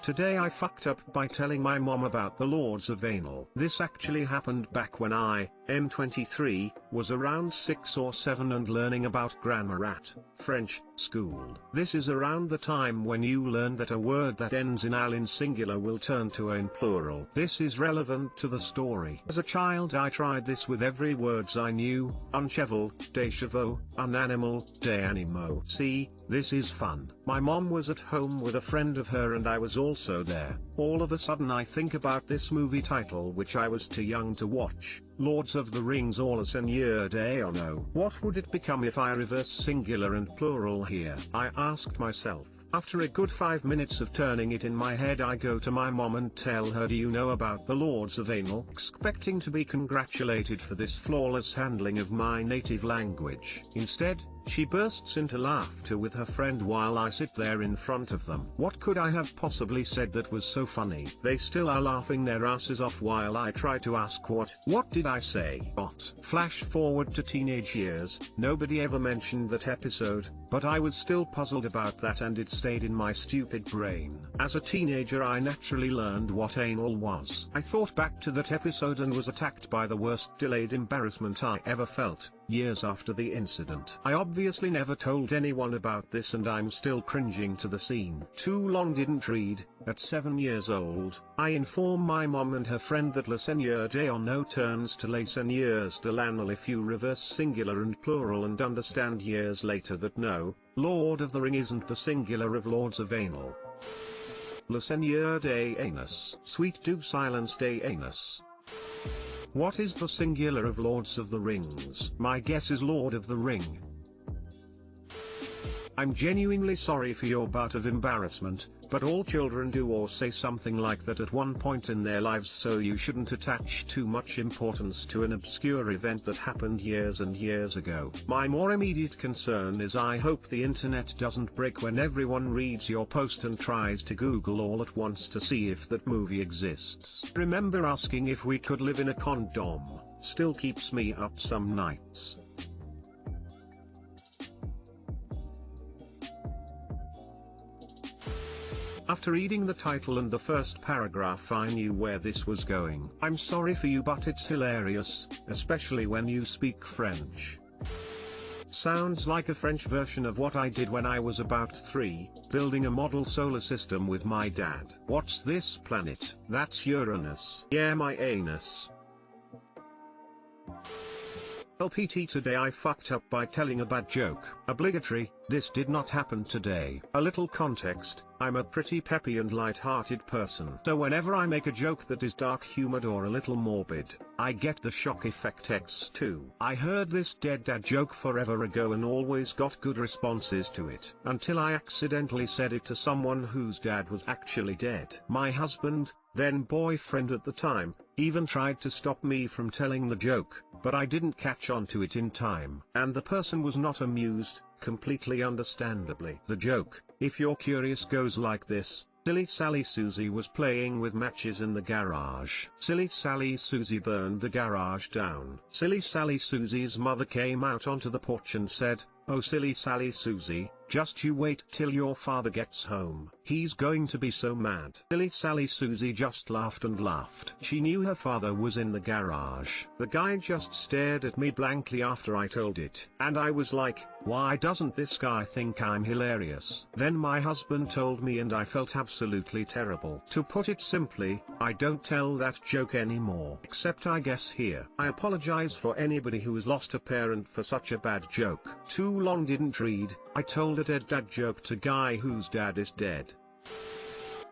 Today I fucked up by telling my mom about the Lords of Anal. This actually happened back when I, M23, was around 6 or 7 and learning about grammar at French school. This is around the time when you learn that a word that ends in al in singular will turn to a in plural. This is relevant to the story. As a child I tried this with every words I knew: uncheval, de chevaux, unanimal, de animo. See, this is fun. My mom was at home with a friend of her and I was also there. All of a sudden I think about this movie title which I was too young to watch, Lords of the Rings or Le Seigneur des Anneaux. What would it become if I reverse singular and plural here? I asked myself. After a good 5 minutes of turning it in my head I go to my mom and tell her, do you know about the Lords of Anal? Expecting to be congratulated for this flawless handling of my native language. Instead, she bursts into laughter with her friend while I sit there in front of them. What could I have possibly said that was so funny? They still are laughing their asses off while I try to ask what did I say? Flash forward to teenage years, nobody ever mentioned that episode, but I was still puzzled about that and it stayed in my stupid brain. As a teenager I naturally learned what anal was. I thought back to that episode and was attacked by the worst delayed embarrassment I ever felt. Years after the incident. I obviously never told anyone about this and I'm still cringing to the scene. Too long didn't read. At 7 years old, I inform my mom and her friend that Le Seigneur des Anneaux turns to Les Seigneurs de l'Anneau if you reverse singular and plural, and understand years later that no, Lord of the Ring isn't the singular of Lords of Anal. Le Seigneur des Anus. Sweet do silence des Anus. What is the singular of Lords of the Rings? My guess is Lord of the Ring. I'm genuinely sorry for your bout of embarrassment, but all children do or say something like that at one point in their lives, so you shouldn't attach too much importance to an obscure event that happened years and years ago. My more immediate concern is I hope the internet doesn't break when everyone reads your post and tries to Google all at once to see if that movie exists. Remember asking if we could live in a condom, still keeps me up some nights. After reading the title and the first paragraph I knew where this was going. I'm sorry for you, but it's hilarious, especially when you speak French. Sounds like a French version of what I did when I was about 3, building a model solar system with my dad. What's this planet? That's Uranus. Yeah, my anus. LPT, today I fucked up by telling a bad joke. Obligatory, this did not happen today. A little context, I'm a pretty peppy and light-hearted person. So whenever I make a joke that is dark-humored or a little morbid, I get the shock effect X2. I heard this dead dad joke forever ago and always got good responses to it. Until I accidentally said it to someone whose dad was actually dead. My husband, then boyfriend at the time, even tried to stop me from telling the joke, but I didn't catch on to it in time. And the person was not amused, completely understandably. The joke, if you're curious, goes like this. Silly Sally Susie was playing with matches in the garage. Silly Sally Susie burned the garage down. Silly Sally Susie's mother came out onto the porch and said, "Oh silly Sally Susie, just you wait till your father gets home. He's going to be so mad." Silly Sally Susie just laughed and laughed. She knew her father was in the garage. The guy just stared at me blankly after I told it. And I was like, why doesn't this guy think I'm hilarious? Then my husband told me and I felt absolutely terrible. To put it simply, I don't tell that joke anymore. Except I guess here. I apologize for anybody who has lost a parent for such a bad joke. Too long didn't read. I told a dead dad joke to guy whose dad is dead.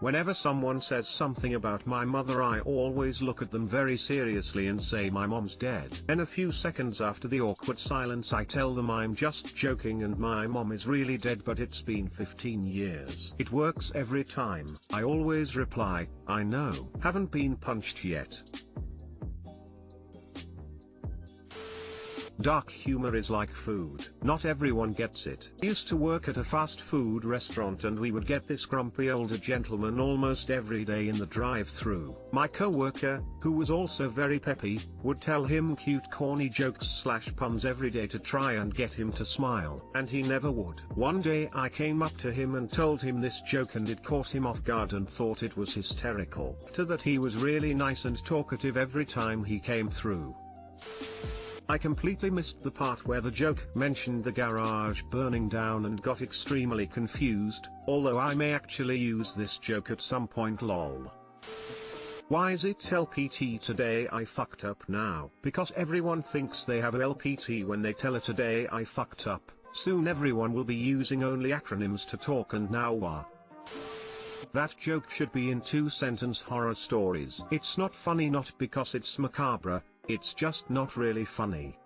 Whenever someone says something about my mother, I always look at them very seriously and say my mom's dead. Then a few seconds after the awkward silence I tell them I'm just joking and my mom is really dead, but it's been 15 years. It works every time. I always reply, I know. Haven't been punched yet. Dark humor is like food. Not everyone gets it. I used to work at a fast food restaurant and we would get this grumpy older gentleman almost every day in the drive-thru. My co-worker, who was also very peppy, would tell him cute corny jokes/puns every day to try and get him to smile. And he never would. One day I came up to him and told him this joke and it caught him off guard and thought it was hysterical. After that he was really nice and talkative every time he came through. I completely missed the part where the joke mentioned the garage burning down and got extremely confused, although I may actually use this joke at some point lol. Why is it LPT today I fucked up now? Because everyone thinks they have LPT when they tell a today I fucked up. Soon everyone will be using only acronyms to talk and now what? That joke should be in 2-sentence horror stories. It's not funny not because it's macabre, it's just not really funny.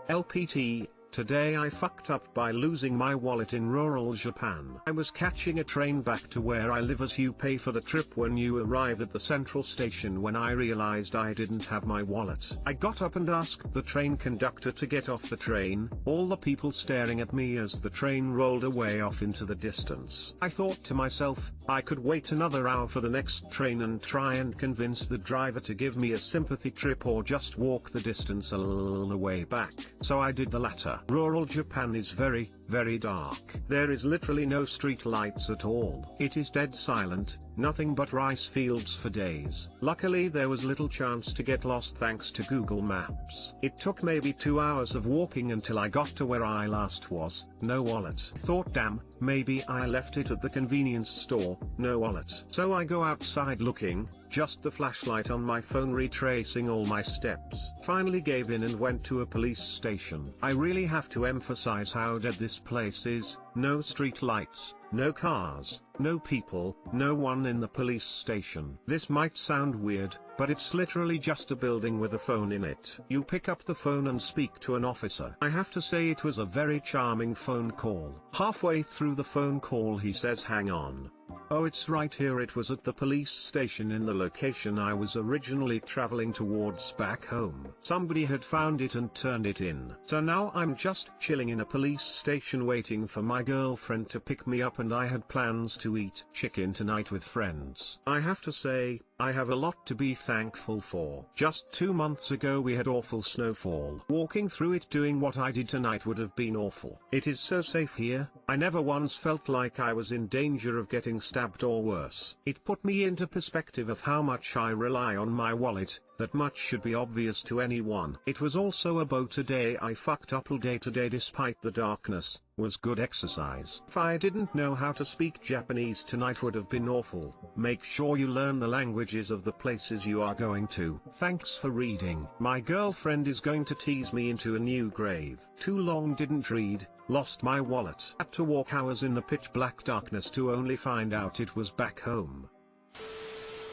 LPT, today I fucked up by losing my wallet in rural Japan. I was catching a train back to where I live as you pay for the trip when you arrive at the central station when I realized I didn't have my wallet. I got up and asked the train conductor to get off the train, all the people staring at me as the train rolled away off into the distance. I thought to myself, I could wait another hour for the next train and try and convince the driver to give me a sympathy trip or just walk the distance all the way back. So I did the latter. Rural Japan is very, very dark. There is literally no street lights at all. It is dead silent, nothing but rice fields for days. Luckily there was little chance to get lost thanks to Google Maps. It took maybe 2 hours of walking until I got to where I last was, no wallet. Thought damn, maybe I left it at the convenience store, no wallet. So I go outside looking, just the flashlight on my phone retracing all my steps. Finally gave in and went to a police station. I really have to emphasize how dead this place is, no street lights, no cars, no people, no one in the police station. This might sound weird, but it's literally just a building with a phone in it. You pick up the phone and speak to an officer. I have to say it was a very charming phone call. Halfway through the phone call he says hang on. Oh, it's right here. It was at the police station in the location I was originally traveling towards back home. Somebody had found it and turned it in. So now I'm just chilling in a police station waiting for my girlfriend to pick me up and I had plans to eat chicken tonight with friends. I have to say, I have a lot to be thankful for. Just 2 months ago we had awful snowfall. Walking through it doing what I did tonight would have been awful. It is so safe here. I never once felt like I was in danger of getting stabbed or worse. It put me into perspective of how much I rely on my wallet. That much should be obvious to anyone. It was also about a day I fucked up all day today despite the darkness. Was good exercise. If I didn't know how to speak Japanese tonight would have been awful. Make sure you learn the languages of the places you are going to. Thanks for reading. My girlfriend is going to tease me into a new grave. Too long didn't read, lost my wallet. Had to walk hours in the pitch black darkness to only find out it was back home.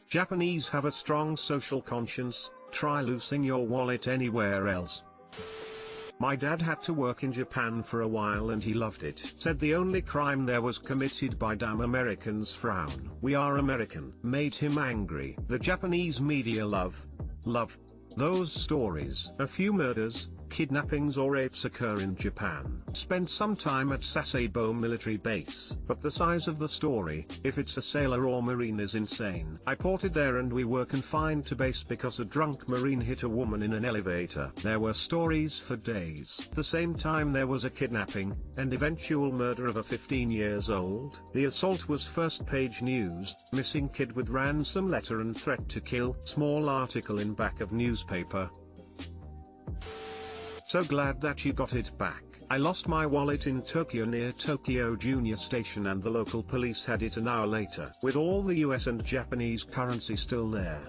Japanese have a strong social conscience, try losing your wallet anywhere else. My dad had to work in Japan for a while and he loved it. Said the only crime there was committed by damn Americans frown. We are American. Made him angry. The Japanese media love those stories. A few murders, kidnappings or rapes occur in Japan. Spent some time at Sasebo military base, but the size of the story, if it's a sailor or marine, is insane. I ported there and we were confined to base because a drunk marine hit a woman in an elevator. There were stories for days. At the same time there was a kidnapping, and eventual murder of a 15 years old. The assault was first page news, missing kid with ransom letter and threat to kill. Small article in back of newspaper. So glad that you got it back. I lost my wallet in Tokyo near Tokyo Junior Station and the local police had it an hour later. With all the US and Japanese currency still there.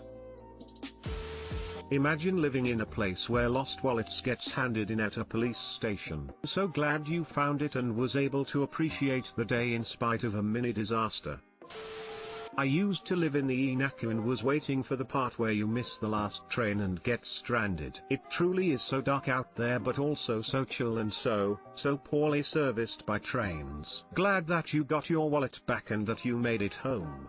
Imagine living in a place where lost wallets gets handed in at a police station. So glad you found it and was able to appreciate the day in spite of a mini disaster. I used to live in the Inaku and was waiting for the part where you miss the last train and get stranded. It truly is so dark out there but also so chill and so poorly serviced by trains. Glad that you got your wallet back and that you made it home.